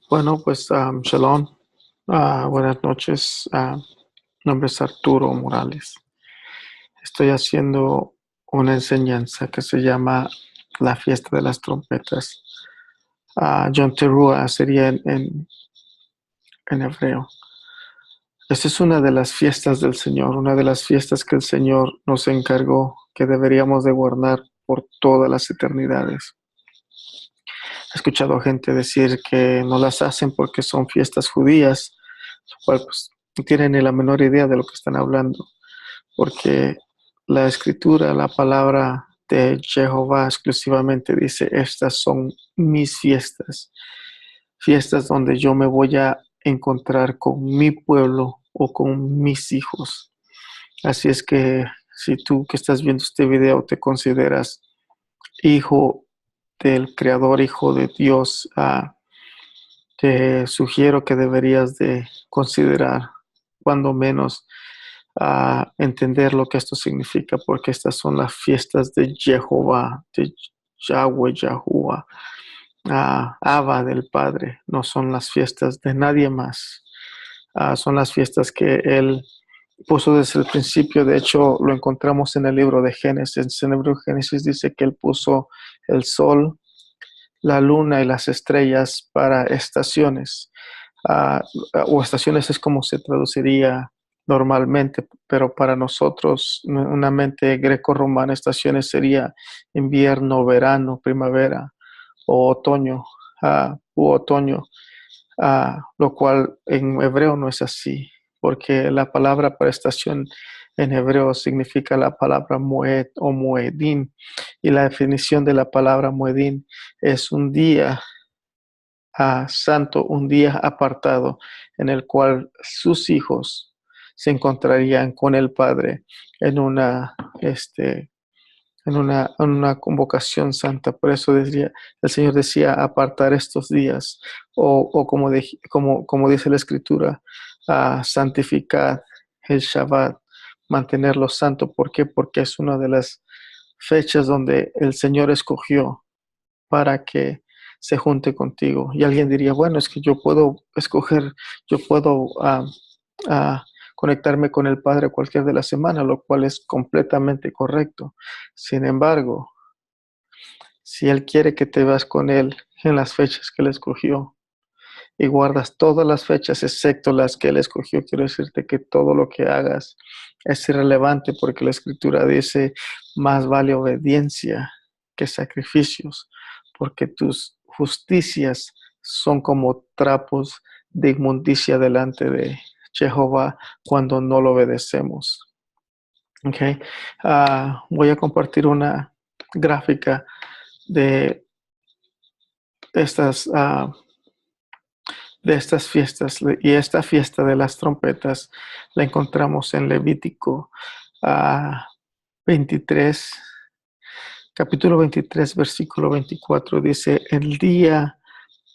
Bueno, pues shalom. Buenas noches. Mi nombre es Arturo Morales. Estoy haciendo una enseñanza que se llama la fiesta de las trompetas. Yom Teruah sería en hebreo. Esta es una de las fiestas del Señor, una de las fiestas que el Señor nos encargó que deberíamos de guardar por todas las eternidades. He escuchado gente decir que no las hacen porque son fiestas judías, lo cual pues no tienen ni la menor idea de lo que están hablando, porque la escritura, la palabra de Jehová exclusivamente dice, estas son mis fiestas, fiestas donde yo me voy a encontrar con mi pueblo o con mis hijos. Así es que si tú que estás viendo este video te consideras hijo del Creador, hijo de Dios, te sugiero que deberías de considerar, cuando menos, entender lo que esto significa, porque estas son las fiestas de Jehová, de Yahweh, Yahuwah, Abba del Padre, no son las fiestas de nadie más. Son las fiestas que Él puso desde el principio. De hecho, lo encontramos en el libro de Génesis. En el libro de Génesis dice que Él puso el sol, la luna y las estrellas para estaciones. Uh, o estaciones es como se traduciría normalmente, pero para nosotros, una mente greco-romana, estaciones sería invierno, verano, primavera o otoño, u otoño, lo cual en hebreo no es así, porque la palabra para estación en hebreo significa la palabra moed o moedín, y la definición de la palabra moedín es un día santo, un día apartado en el cual sus hijos se encontrarían con el Padre en una convocación santa. Por eso decía, el Señor decía apartar estos días, o como dice la Escritura, santificad el Shabbat, mantenerlo santo. ¿Por qué? Porque es una de las fechas donde el Señor escogió para que se junte contigo. Y alguien diría, bueno, es que yo puedo escoger, yo puedo conectarme con el Padre cualquier de la semana, lo cual es completamente correcto. Sin embargo, si Él quiere que te vas con Él en las fechas que Él escogió y guardas todas las fechas excepto las que Él escogió, quiero decirte que todo lo que hagas es irrelevante, porque la Escritura dice, más vale obediencia que sacrificios, porque tus justicias son como trapos de inmundicia delante de Jehová cuando no lo obedecemos. Okay. Voy a compartir una gráfica de estas, de estas fiestas, y esta fiesta de las trompetas la encontramos en Levítico 23, capítulo 23, versículo 24, dice, el día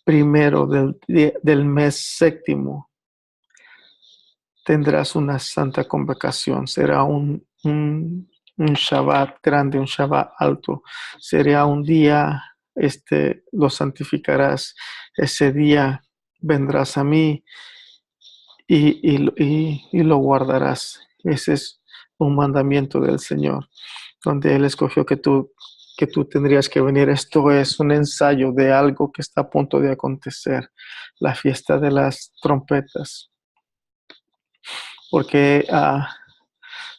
primero del mes séptimo tendrás una santa convocación, será un Shabbat grande, un Shabbat alto, será un día, lo santificarás, ese día vendrás a mí y lo guardarás. Ese es un mandamiento del Señor, donde Él escogió que tú tendrías que venir. Esto es un ensayo de algo que está a punto de acontecer, la fiesta de las trompetas. Porque,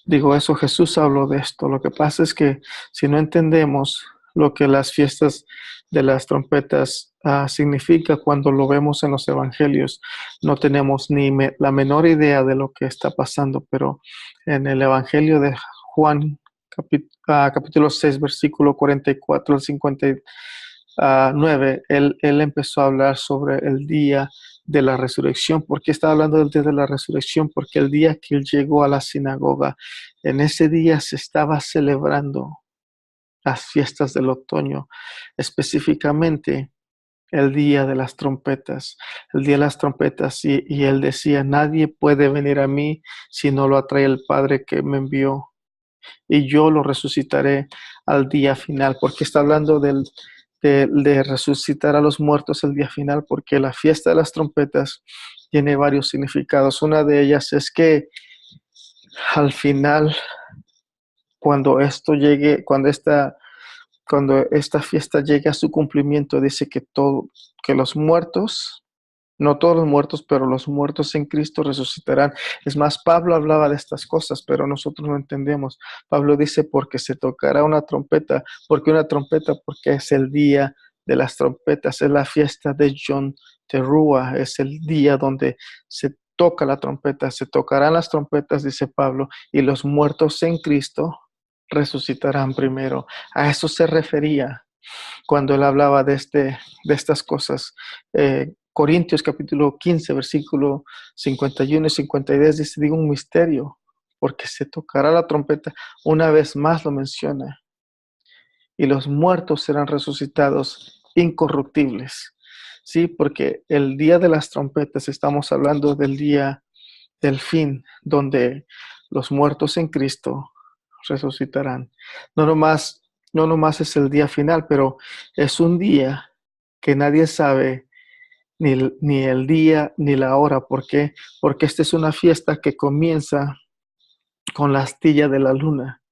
digo eso, Jesús habló de esto. Lo que pasa es que si no entendemos lo que las fiestas de las trompetas significa cuando lo vemos en los evangelios, no tenemos ni la menor idea de lo que está pasando. Pero en el evangelio de Juan, capítulo 6, versículo 44 al 59, él empezó a hablar sobre el día de la resurrección. ¿Por qué está hablando del día de la resurrección? Porque el día que él llegó a la sinagoga, en ese día se estaba celebrando las fiestas del otoño, específicamente el día de las trompetas, el día de las trompetas, y él decía, nadie puede venir a mí si no lo atrae el Padre que me envió, y yo lo resucitaré al día final, porque está hablando de resucitar a los muertos el día final, porque la fiesta de las trompetas tiene varios significados. Una de ellas es que al final, cuando esto llegue, cuando esta fiesta llegue a su cumplimiento, dice que los muertos, no todos los muertos, pero los muertos en Cristo resucitarán. Es más, Pablo hablaba de estas cosas, pero nosotros no entendemos. Pablo dice, porque se tocará una trompeta. ¿Por qué una trompeta? Porque es el día de las trompetas, es la fiesta de Yom Teruah, es el día donde se toca la trompeta, se tocarán las trompetas, dice Pablo, y los muertos en Cristo resucitarán primero. A eso se refería cuando él hablaba de estas cosas. Corintios capítulo 15, versículo 51 y 52 dice, digo un misterio, porque se tocará la trompeta, una vez más lo menciona, y los muertos serán resucitados incorruptibles. Sí, porque el día de las trompetas estamos hablando del día del fin, donde los muertos en Cristo resucitarán. No nomás, no nomás es el día final, pero es un día que nadie sabe ni el día ni la hora. ¿Por qué? Porque esta es una fiesta que comienza con la astilla de la luna.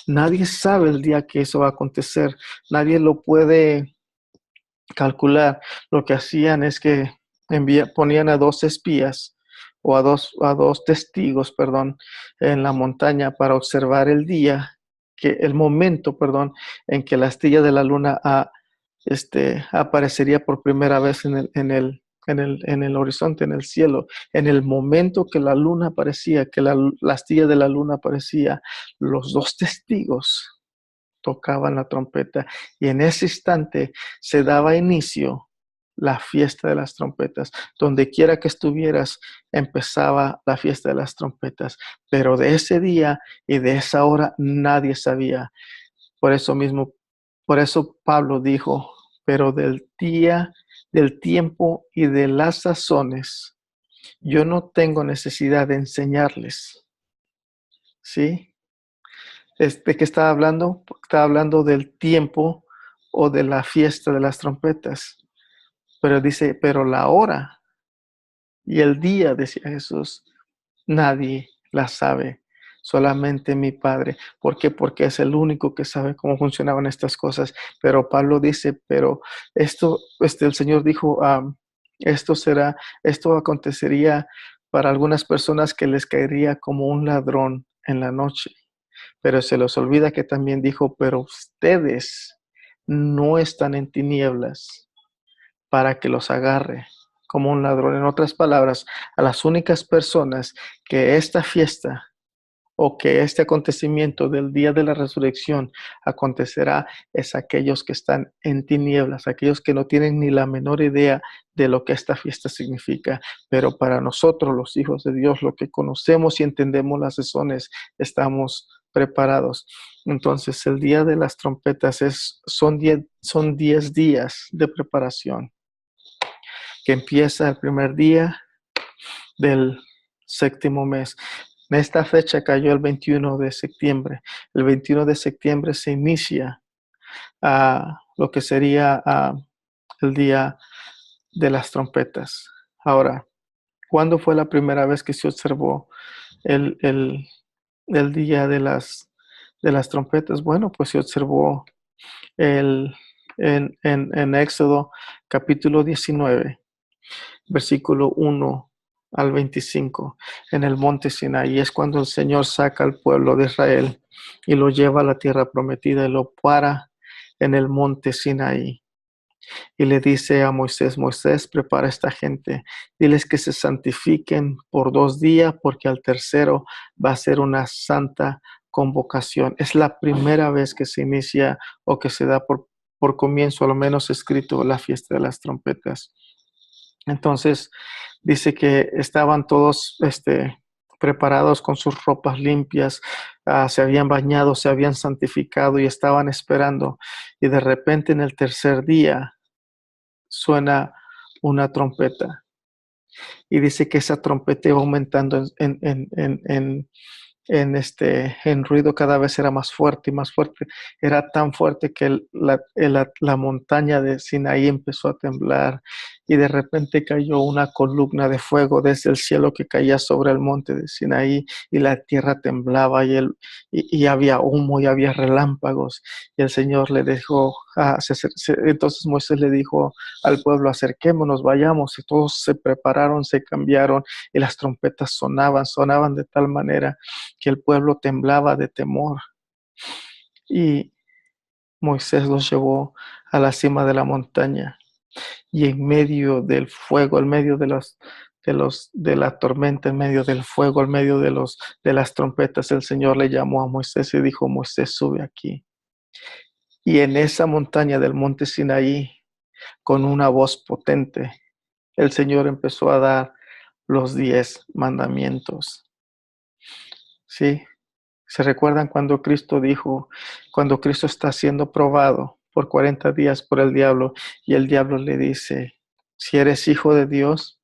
Nadie sabe el día que eso va a acontecer. Nadie lo puede calcular. Lo que hacían es que ponían a dos espías o a dos testigos, perdón, en la montaña para observar el momento, perdón, en que la astilla de la luna aparecería por primera vez en el horizonte, en el cielo. En el momento que la luna aparecía, que la astilla de la luna aparecía, los dos testigos tocaban la trompeta y en ese instante se daba inicio la fiesta de las trompetas. Donde quiera que estuvieras, empezaba la fiesta de las trompetas. Pero de ese día y de esa hora nadie sabía. Por eso mismo, por eso Pablo dijo, pero del día, del tiempo y de las sazones, yo no tengo necesidad de enseñarles. ¿Sí? ¿De qué estaba hablando? Estaba hablando del tiempo o de la fiesta de las trompetas. Pero dice, pero la hora y el día, decía Jesús, nadie la sabe, solamente mi Padre. ¿Por qué? Porque es el único que sabe cómo funcionaban estas cosas. Pero Pablo dice, pero el Señor dijo, esto acontecería para algunas personas que les caería como un ladrón en la noche. Pero se les olvida que también dijo, pero ustedes no están en tinieblas para que los agarre como un ladrón. En otras palabras, a las únicas personas que esta fiesta o que este acontecimiento del día de la resurrección acontecerá es aquellos que están en tinieblas, aquellos que no tienen ni la menor idea de lo que esta fiesta significa. Pero para nosotros, los hijos de Dios, lo que conocemos y entendemos las razones, estamos preparados. Entonces, el día de las trompetas son 10 días de preparación, que empieza el primer día del séptimo mes. En esta fecha cayó el 21 de septiembre. El 21 de septiembre se inicia lo que sería el día de las trompetas. Ahora, ¿cuándo fue la primera vez que se observó el, el, el día de las trompetas? Bueno, pues se observó en Éxodo capítulo 19, versículo 1 al 25, en el monte Sinaí. Es cuando el Señor saca al pueblo de Israel y lo lleva a la tierra prometida y lo para en el monte Sinaí. Y le dice a Moisés, Moisés, prepara a esta gente, diles que se santifiquen por 2 días, porque al tercero va a ser una santa convocación. Es la primera vez que se inicia o que se da por comienzo, a lo menos escrito, la fiesta de las trompetas. Entonces dice que estaban todos preparados con sus ropas limpias, se habían bañado, se habían santificado y estaban esperando. Y de repente en el tercer día suena una trompeta. Y dice que esa trompeta iba aumentando en ruido cada vez era más fuerte y más fuerte. Era tan fuerte que la montaña de Sinaí empezó a temblar y de repente cayó una columna de fuego desde el cielo que caía sobre el monte de Sinaí y la tierra temblaba y había humo y había relámpagos. Y el Señor le dijo, entonces Moisés le dijo al pueblo, acerquémonos, vayamos. Y todos se prepararon, se cambiaron y las trompetas sonaban de tal manera que el pueblo temblaba de temor. Y Moisés los llevó a la cima de la montaña y en medio del fuego, en medio de la tormenta, en medio del fuego, en medio de las trompetas, el Señor le llamó a Moisés y dijo, Moisés, sube aquí. Y en esa montaña del monte Sinaí, con una voz potente, el Señor empezó a dar los 10 mandamientos. Sí, ¿se recuerdan cuando Cristo dijo, cuando Cristo está siendo probado por 40 días por el diablo y el diablo le dice, si eres hijo de Dios,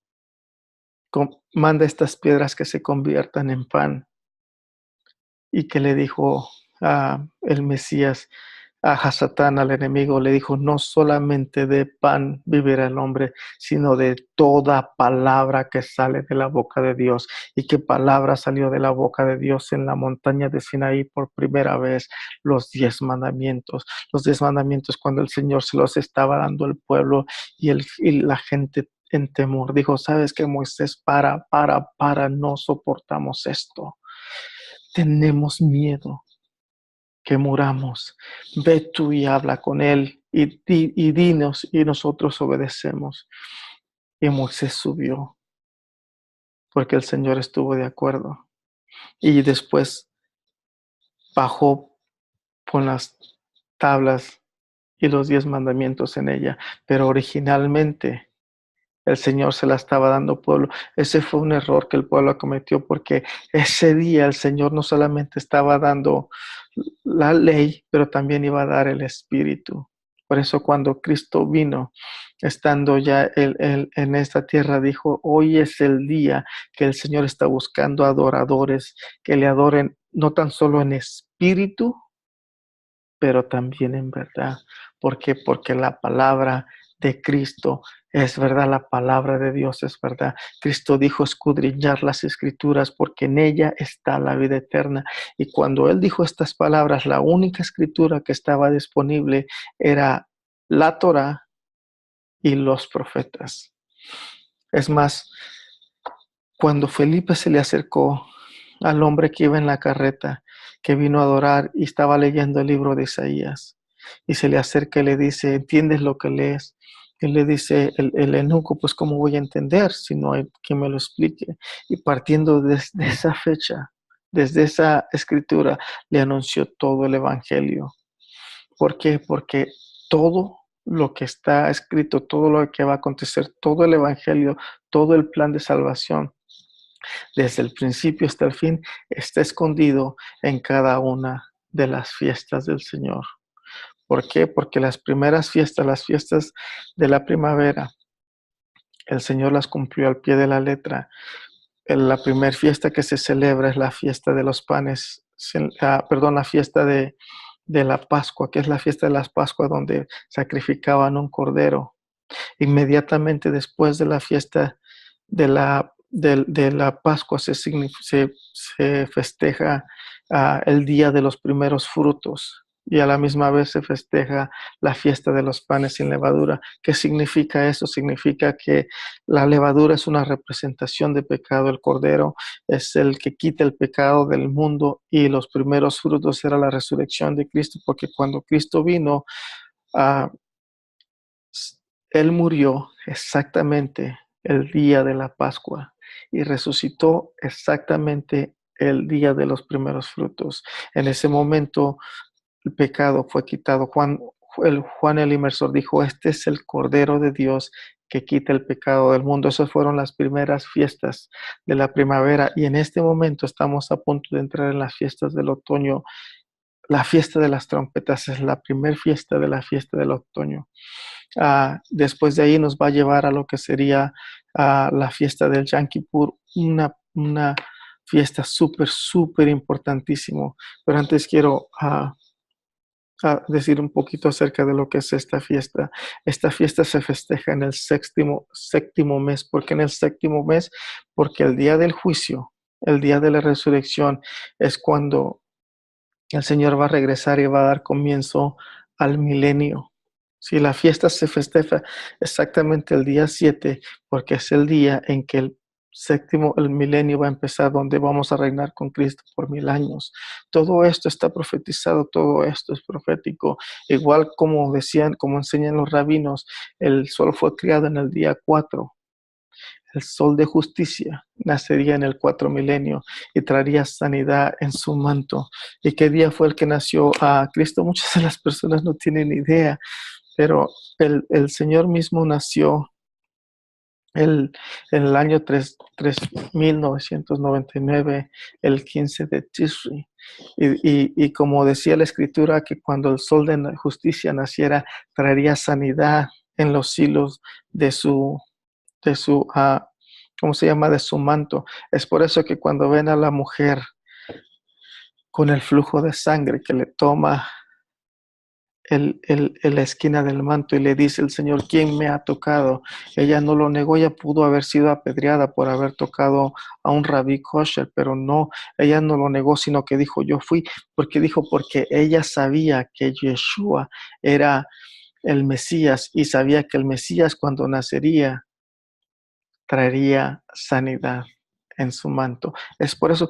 manda estas piedras que se conviertan en pan? Y que le dijo a el Mesías, a Satán, al enemigo, le dijo, no solamente de pan vivirá el hombre, sino de toda palabra que sale de la boca de Dios. ¿Y qué palabra salió de la boca de Dios en la montaña de Sinaí por primera vez? Los 10 mandamientos. Los 10 mandamientos cuando el Señor se los estaba dando al pueblo y la gente en temor dijo, ¿sabes qué, Moisés? Para, no soportamos esto. Tenemos miedo que muramos. Ve tú y habla con él y dinos y nosotros obedecemos. Y Moisés subió porque el Señor estuvo de acuerdo. Y después bajó con las tablas y los 10 mandamientos en ella. Pero originalmente el Señor se la estaba dando al pueblo. Ese fue un error que el pueblo cometió porque ese día el Señor no solamente estaba dando la ley, pero también iba a dar el Espíritu. Por eso cuando Cristo vino, estando ya en esta tierra, dijo, hoy es el día que el Señor está buscando adoradores que le adoren no tan solo en espíritu, pero también en verdad. ¿Por qué? Porque la palabra de Cristo es verdad, la palabra de Dios es verdad. Cristo dijo escudriñar las escrituras porque en ella está la vida eterna. Y cuando Él dijo estas palabras, la única escritura que estaba disponible era la Torá y los profetas. Es más, cuando Felipe se le acercó al hombre que iba en la carreta, que vino a adorar y estaba leyendo el libro de Isaías, y se le acerca y le dice, ¿entiendes lo que lees? Y le dice el eunuco, pues ¿cómo voy a entender si no hay quien me lo explique? Y partiendo desde esa fecha, desde esa escritura, le anunció todo el evangelio. ¿Por qué? Porque todo lo que está escrito, todo lo que va a acontecer, todo el evangelio, todo el plan de salvación, desde el principio hasta el fin, está escondido en cada una de las fiestas del Señor. ¿Por qué? Porque las primeras fiestas, las fiestas de la primavera, el Señor las cumplió al pie de la letra. La primera fiesta que se celebra es la fiesta de los panes, la fiesta de la Pascua, que es la fiesta de las Pascuas donde sacrificaban un cordero. Inmediatamente después de la fiesta de la Pascua se festeja el día de los primeros frutos y a la misma vez se festeja la fiesta de los panes sin levadura. ¿Qué significa eso? Significa que la levadura es una representación de pecado. El cordero es el que quita el pecado del mundo y los primeros frutos era la resurrección de Cristo, porque cuando Cristo vino, uh, Él murió exactamente el día de la Pascua y resucitó exactamente el día de los primeros frutos. En ese momento el pecado fue quitado. Juan el Inmersor dijo, este es el Cordero de Dios que quita el pecado del mundo. Esas fueron las primeras fiestas de la primavera y en este momento estamos a punto de entrar en las fiestas del otoño. La fiesta de las trompetas es la primera fiesta de la fiesta del otoño. Después de ahí nos va a llevar a lo que sería la fiesta del Yom Kippur, una fiesta súper importantísimo. Pero antes quiero a decir un poquito acerca de lo que es esta fiesta. Esta fiesta se festeja en el séptimo mes. ¿Por qué en el séptimo mes? Porque el día del juicio, el día de la resurrección, es cuando el Señor va a regresar y va a dar comienzo al milenio. Si la fiesta se festeja exactamente el día 7, porque es el día en que el milenio va a empezar, donde vamos a reinar con Cristo por 1000 años. Todo esto está profetizado, todo esto es profético. Igual como decían, como enseñan los rabinos, el sol fue creado en el día 4. El sol de justicia nacería en el 4 milenio y traería sanidad en su manto. ¿Y qué día fue el que nació a Cristo? Muchas de las personas no tienen idea, pero el Señor mismo nació en el año 3999, el 15 de Tisri. Y como decía la Escritura, que cuando el sol de justicia naciera, traería sanidad en los hilos de su ¿cómo se llama? De su manto. Es por eso que cuando ven a la mujer con el flujo de sangre que le toma la esquina del manto y le dice el Señor, ¿quién me ha tocado? Ella no lo negó, ella pudo haber sido apedreada por haber tocado a un rabí kosher, pero no, ella no lo negó, sino que dijo, yo fui, porque ella sabía que Yeshua era el Mesías y sabía que el Mesías cuando nacería traería sanidad en su manto. Es por eso,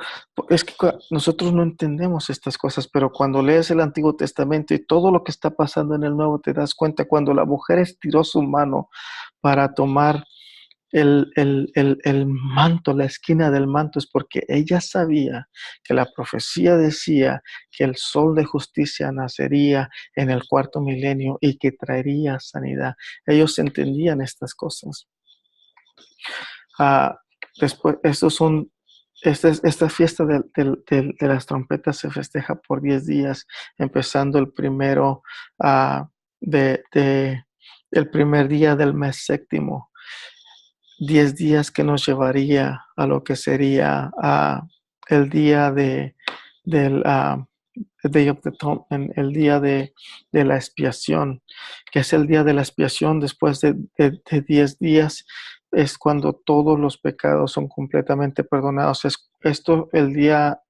es que nosotros no entendemos estas cosas, pero cuando lees el Antiguo Testamento y todo lo que está pasando en el Nuevo, te das cuenta cuando la mujer estiró su mano para tomar el manto, la esquina del manto, es porque ella sabía que la profecía decía que el sol de justicia nacería en el 4 milenio y que traería sanidad. Ellos entendían estas cosas. Ah, después, esta fiesta de las trompetas se festeja por 10 días, empezando el primero el primer día del mes séptimo. 10 días que nos llevaría a lo que sería el día del Day of the Atonement, el día de la expiación, que es el día de la expiación después de 10 días, es cuando todos los pecados son completamente perdonados.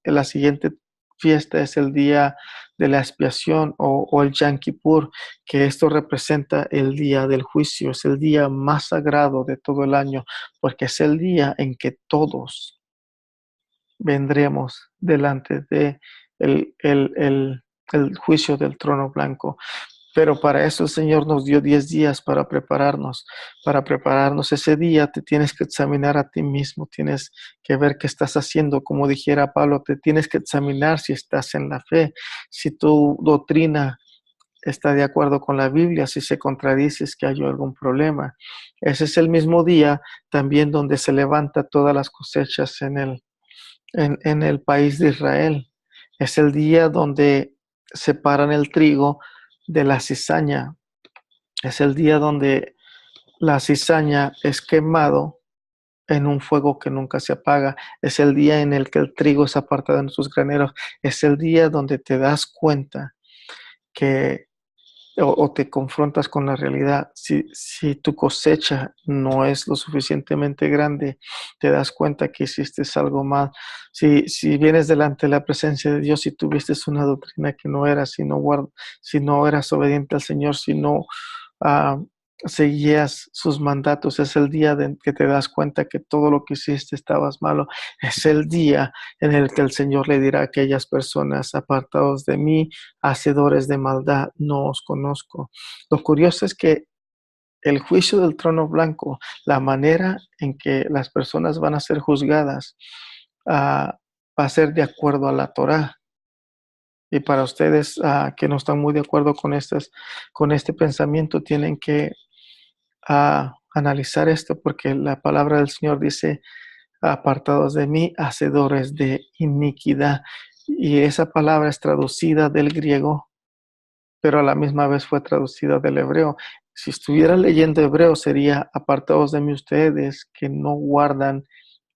La siguiente fiesta es el día de la expiación o el Yom Kippur, que esto representa el día del juicio, es el día más sagrado de todo el año, porque es el día en que todos vendremos delante de el juicio del trono blanco. Pero para eso el Señor nos dio 10 días para prepararnos. Para prepararnos ese día te tienes que examinar a ti mismo, tienes que ver qué estás haciendo. Como dijera Pablo, te tienes que examinar si estás en la fe, si tu doctrina está de acuerdo con la Biblia, si se contradice es que hay algún problema. Ese es el mismo día también donde se levanta todas las cosechas en el país de Israel. Es el día donde separan el trigo de la cizaña. Es el día donde la cizaña es quemado en un fuego que nunca se apaga. Es el día en el que el trigo es apartado en sus graneros. Es el día donde te das cuenta que o te confrontas con la realidad. Si tu cosecha no es lo suficientemente grande, te das cuenta que hiciste algo mal. Si vienes delante de la presencia de Dios y tuviste una doctrina que no era, si no eras obediente al Señor, si no uh, seguías sus mandatos, es el día en que te das cuenta que todo lo que hiciste estabas malo. Es el día en el que el Señor le dirá a aquellas personas: apartados de mí, hacedores de maldad, no os conozco. Lo curioso es que el juicio del trono blanco, la manera en que las personas van a ser juzgadas, va a ser de acuerdo a la Torá. Y para ustedes que no están muy de acuerdo con este pensamiento, tienen que analizar esto, porque la palabra del Señor dice: apartados de mí, hacedores de iniquidad. Y esa palabra es traducida del griego, pero a la misma vez fue traducida del hebreo. Si estuviera leyendo hebreo sería: apartados de mí ustedes que no guardan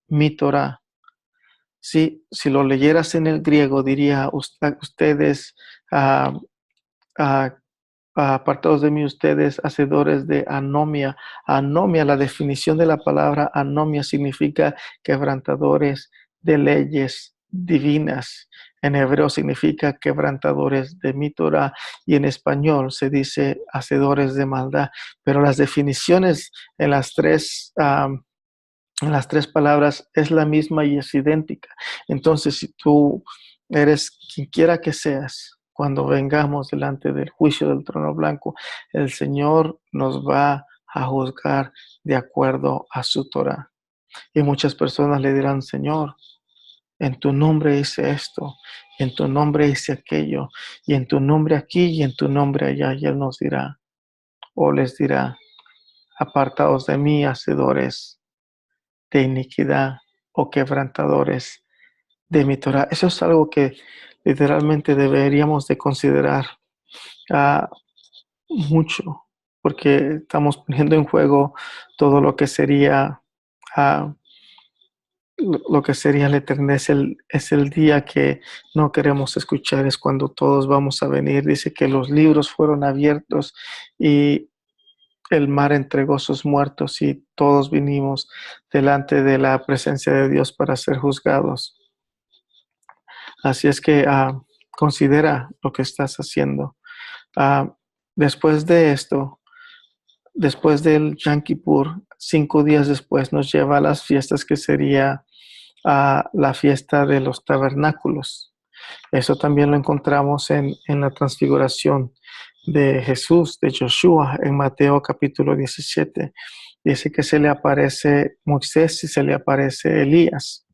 mi Torah. Si lo leyeras en el griego, diría ustedes, ah, ah, apartados de mí ustedes, hacedores de anomia. Anomia, la definición de la palabra anomia significa quebrantadores de leyes divinas. En hebreo significa quebrantadores de mi Torah y en español se dice hacedores de maldad. Pero las definiciones en las tres palabras es la misma y es idéntica. Entonces, si tú eres quien quiera que seas, cuando vengamos delante del juicio del trono blanco, el Señor nos va a juzgar de acuerdo a su Torah. Y muchas personas le dirán, Señor, en tu nombre hice esto, en tu nombre hice aquello, y en tu nombre aquí y en tu nombre allá. Y Él nos dirá, o les dirá, apartados de mí, hacedores de iniquidad o quebrantadores de mi Torah. Eso es algo que literalmente deberíamos de considerar uh, mucho, porque estamos poniendo en juego todo lo que sería lo que sería la eternidad. Es el día que no queremos escuchar, es cuando todos vamos a venir. Dice que los libros fueron abiertos y el mar entregó sus muertos y todos vinimos delante de la presencia de Dios para ser juzgados. Así es que considera lo que estás haciendo. Después de esto, después del Yom Kippur, 5 días después nos lleva a las fiestas que sería la fiesta de los tabernáculos. Eso también lo encontramos en la transfiguración de Jesús, de Joshua, en Mateo capítulo 17. Dice que se le aparece Moisés y se le aparece Elías.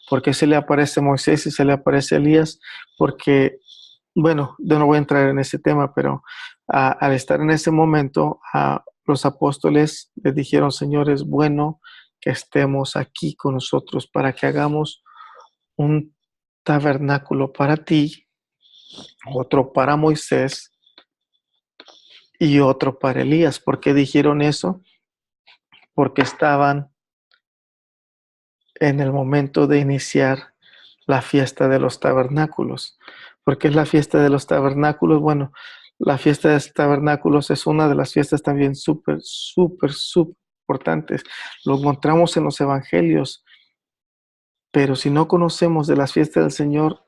¿Por qué se le aparece Moisés y se le aparece Elías? Porque, bueno, yo no voy a entrar en ese tema, pero al estar en ese momento, los apóstoles le dijeron, Señor, es bueno que estemos aquí con nosotros para que hagamos un tabernáculo para ti, otro para Moisés y otro para Elías. ¿Por qué dijeron eso? Porque estaban en el momento de iniciar la fiesta de los tabernáculos. ¿Por qué es la fiesta de los tabernáculos? Bueno, la fiesta de los tabernáculos es una de las fiestas también súper importantes. Lo encontramos en los evangelios, pero si no conocemos de las fiestas del Señor,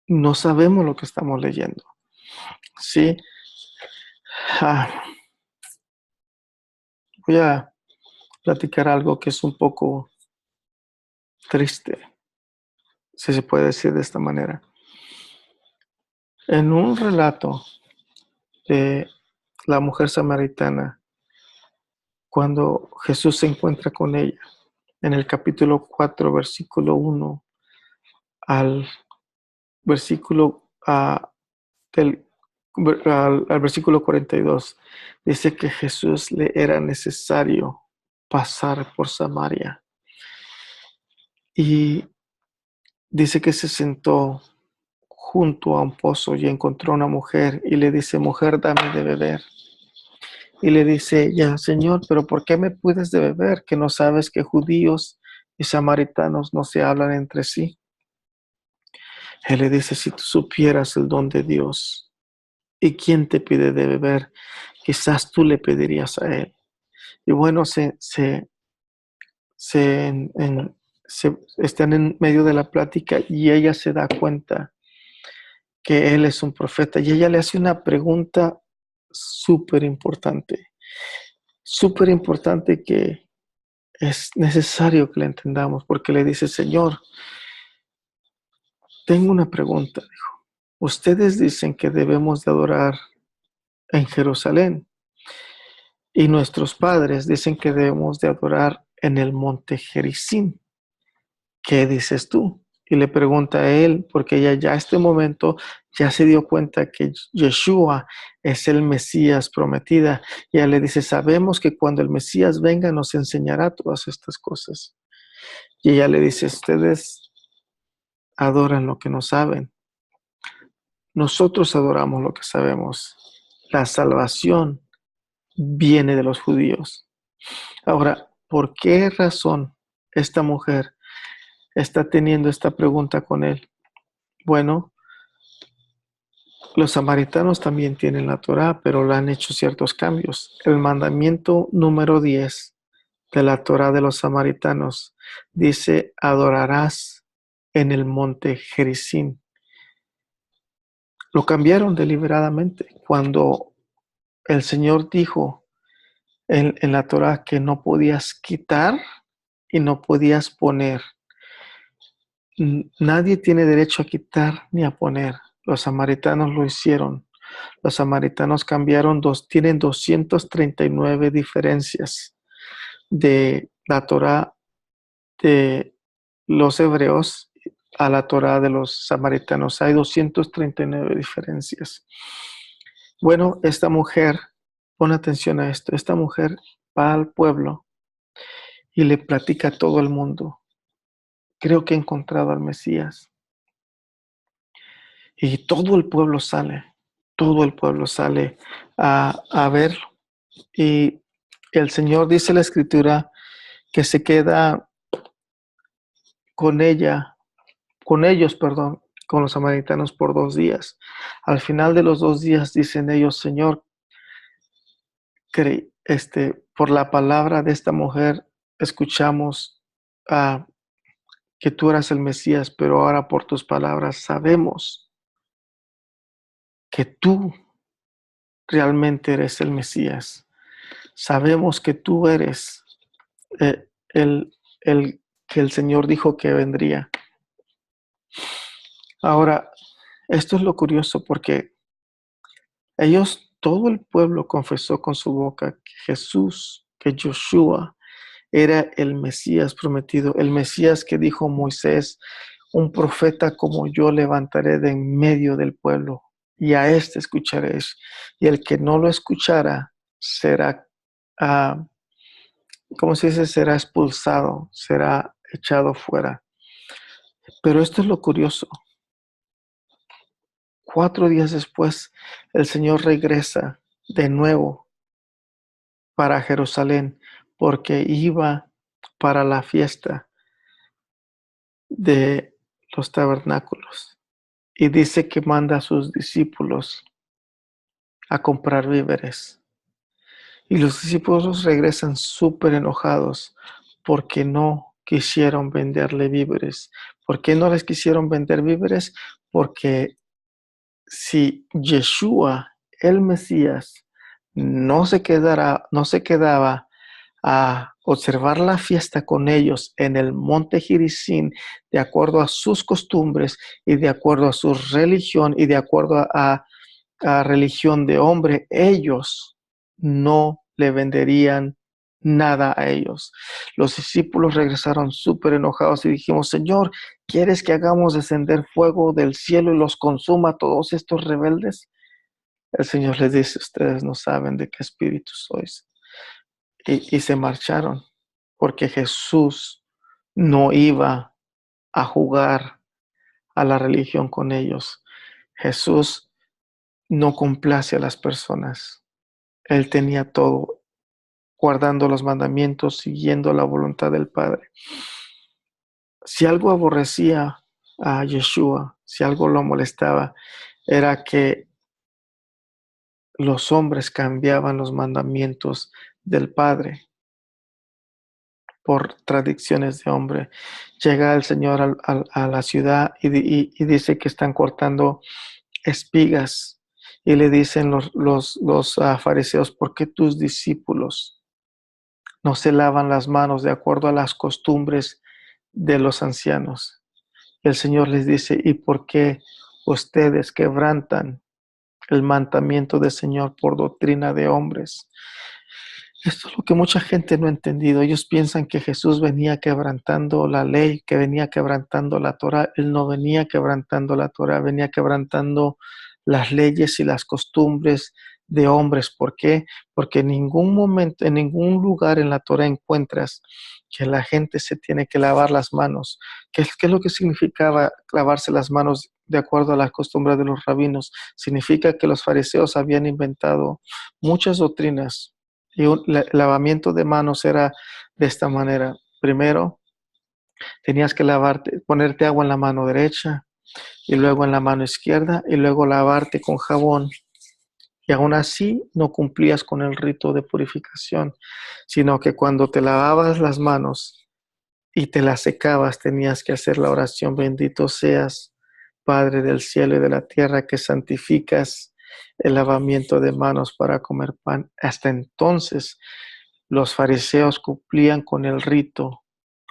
no sabemos lo que estamos leyendo. Sí. Voy a platicar algo que es un poco triste, si se puede decir de esta manera. En un relato de la mujer samaritana, cuando Jesús se encuentra con ella, en el capítulo 4, versículo 1 al versículo, al versículo 42, dice que Jesús le era necesario pasar por Samaria. Y dice que se sentó junto a un pozo y encontró a una mujer y le dice, mujer, dame de beber. Y le dice ella, Señor, pero ¿por qué me pides de beber? Que no sabes que judíos y samaritanos no se hablan entre sí. Él le dice, si tú supieras el don de Dios y quién te pide de beber, quizás tú le pedirías a él. Y bueno, están en medio de la plática y ella se da cuenta que él es un profeta y ella le hace una pregunta súper importante que es necesario que la entendamos, porque le dice, Señor, tengo una pregunta, dijo. Ustedes dicen que debemos de adorar en Jerusalén y nuestros padres dicen que debemos de adorar en el monte Gerizim. ¿Qué dices tú? Y le pregunta a él, porque ella ya a este momento ya se dio cuenta que Yeshua es el Mesías prometida. Y ella le dice, sabemos que cuando el Mesías venga nos enseñará todas estas cosas. Y ella le dice, ustedes adoran lo que no saben. Nosotros adoramos lo que sabemos. La salvación viene de los judíos. Ahora, ¿por qué razón esta mujer está teniendo esta pregunta con él. Bueno, los samaritanos también tienen la Torá, pero le han hecho ciertos cambios. El mandamiento número 10 de la Torá de los samaritanos dice: adorarás en el monte Gerizim. Lo cambiaron deliberadamente cuando el Señor dijo en la Torá que no podías quitar y no podías poner. Nadie tiene derecho a quitar ni a poner. Los samaritanos lo hicieron. Los samaritanos tienen 239 diferencias de la Torá de los hebreos a la Torá de los samaritanos. Hay 239 diferencias. Bueno, esta mujer, pon atención a esto, esta mujer va al pueblo y le platica a todo el mundo: creo que he encontrado al Mesías. Y todo el pueblo sale a verlo. Y el Señor, dice la Escritura, que se queda con con los samaritanos por 2 días. Al final de los 2 días dicen ellos: Señor, por la palabra de esta mujer escuchamos que tú eras el Mesías, pero ahora por tus palabras sabemos que tú realmente eres el Mesías. Sabemos que tú eres el que el Señor dijo que vendría. Ahora, esto es lo curioso, porque todo el pueblo confesó con su boca que Jesús, que Joshua era el Mesías prometido, el Mesías que dijo Moisés: un profeta como yo levantaré de en medio del pueblo, y a este escucharéis, y el que no lo escuchara será, ¿cómo se dice? Será expulsado, será echado fuera. Pero esto es lo curioso. 4 días después, el Señor regresa de nuevo para Jerusalén, porque iba para la fiesta de los tabernáculos. Y dice que manda a sus discípulos a comprar víveres. Y los discípulos regresan súper enojados porque no quisieron venderle víveres. ¿Por qué no les quisieron vender víveres? Porque si Yeshua, el Mesías, no se quedaba a observar la fiesta con ellos en el monte Gerizim, de acuerdo a sus costumbres y de acuerdo a su religión y de acuerdo a religión de hombre, ellos no le venderían nada a ellos. Los discípulos regresaron súper enojados y dijimos: Señor, ¿quieres que hagamos descender fuego del cielo y los consuma a todos estos rebeldes? El Señor les dice: ustedes no saben de qué espíritu sois. Y se marcharon, porque Jesús no iba a jugar a la religión con ellos. Jesús no complace a las personas. Él tenía todo, guardando los mandamientos, siguiendo la voluntad del Padre. Si algo aborrecía a Yeshua, si algo lo molestaba, era que los hombres cambiaban los mandamientos del Padre por tradiciones de hombre. Llega el Señor a la ciudad y dice que están cortando espigas, y le dicen los fariseos: ¿por qué tus discípulos no se lavan las manos de acuerdo a las costumbres de los ancianos? El Señor les dice: ¿y por qué ustedes quebrantan el mandamiento del Señor por doctrina de hombres? Esto es lo que mucha gente no ha entendido. Ellos piensan que Jesús venía quebrantando la ley, que venía quebrantando la Torá. Él no venía quebrantando la Torá, venía quebrantando las leyes y las costumbres de hombres. ¿Por qué? Porque en ningún momento, en ningún lugar en la Torá encuentras que la gente se tiene que lavar las manos. ¿Qué es lo que significaba lavarse las manos de acuerdo a las costumbres de los rabinos? Significa que los fariseos habían inventado muchas doctrinas, y el lavamiento de manos era de esta manera. Primero, Tenías que lavarte, ponerte agua en la mano derecha y luego en la mano izquierda y luego lavarte con jabón. Y aún así no cumplías con el rito de purificación, sino que cuando te lavabas las manos y te las secabas, tenías que hacer la oración: bendito seas, Padre del cielo y de la tierra, que santificas el lavamiento de manos para comer pan. Hasta entonces los fariseos cumplían con el rito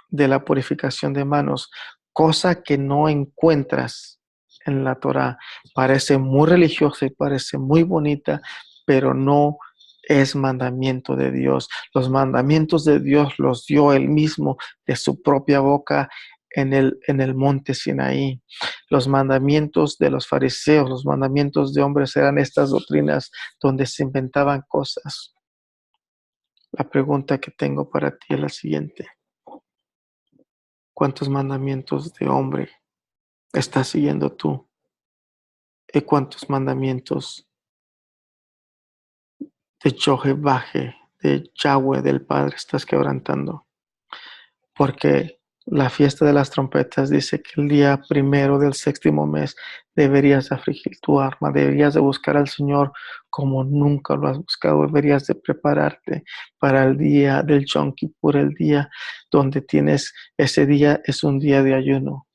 de la purificación de manos, cosa que no encuentras en la Torá. Parece muy religiosa y parece muy bonita, pero no es mandamiento de Dios. Los mandamientos de Dios los dio él mismo de su propia boca en el monte Sinaí. Los mandamientos de los fariseos, los mandamientos de hombres eran estas doctrinas donde se inventaban cosas. La pregunta que tengo para ti es la siguiente: ¿cuántos mandamientos de hombre estás siguiendo tú? ¿Y cuántos mandamientos de Jehová, de Yahweh, del Padre, estás quebrantando? Porque la fiesta de las trompetas dice que el día primero del séptimo mes deberías afligir tu alma, deberías de buscar al Señor como nunca lo has buscado, deberías de prepararte para el día del Yom Kippur, el día donde tienes, ese día es un día de ayuno,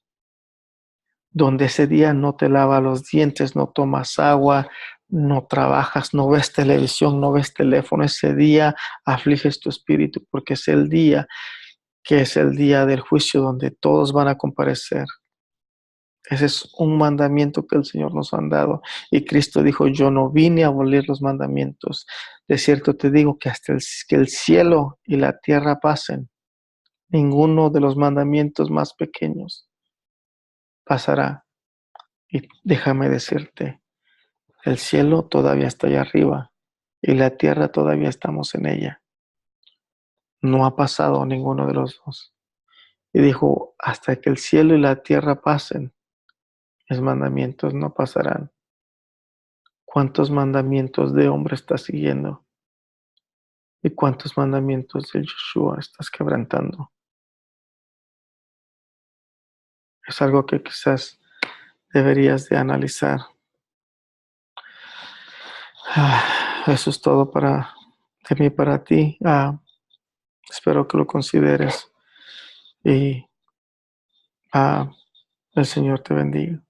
donde ese día no te lavas los dientes, no tomas agua, no trabajas, no ves televisión, no ves teléfono. Ese día afliges tu espíritu porque es el día que es el día del juicio donde todos van a comparecer. Ese es un mandamiento que el Señor nos ha dado. Y Cristo dijo: yo no vine a abolir los mandamientos. De cierto te digo que hasta que el cielo y la tierra pasen, ninguno de los mandamientos más pequeños pasará. Y déjame decirte, el cielo todavía está allá arriba y la tierra todavía estamos en ella. No ha pasado ninguno de los dos. Y dijo: hasta que el cielo y la tierra pasen, mis mandamientos no pasarán. ¿Cuántos mandamientos de hombre estás siguiendo? ¿Y cuántos mandamientos de Yeshua estás quebrantando? Es algo que quizás deberías de analizar. Eso es todo de mí para ti. Espero que lo consideres y el Señor te bendiga.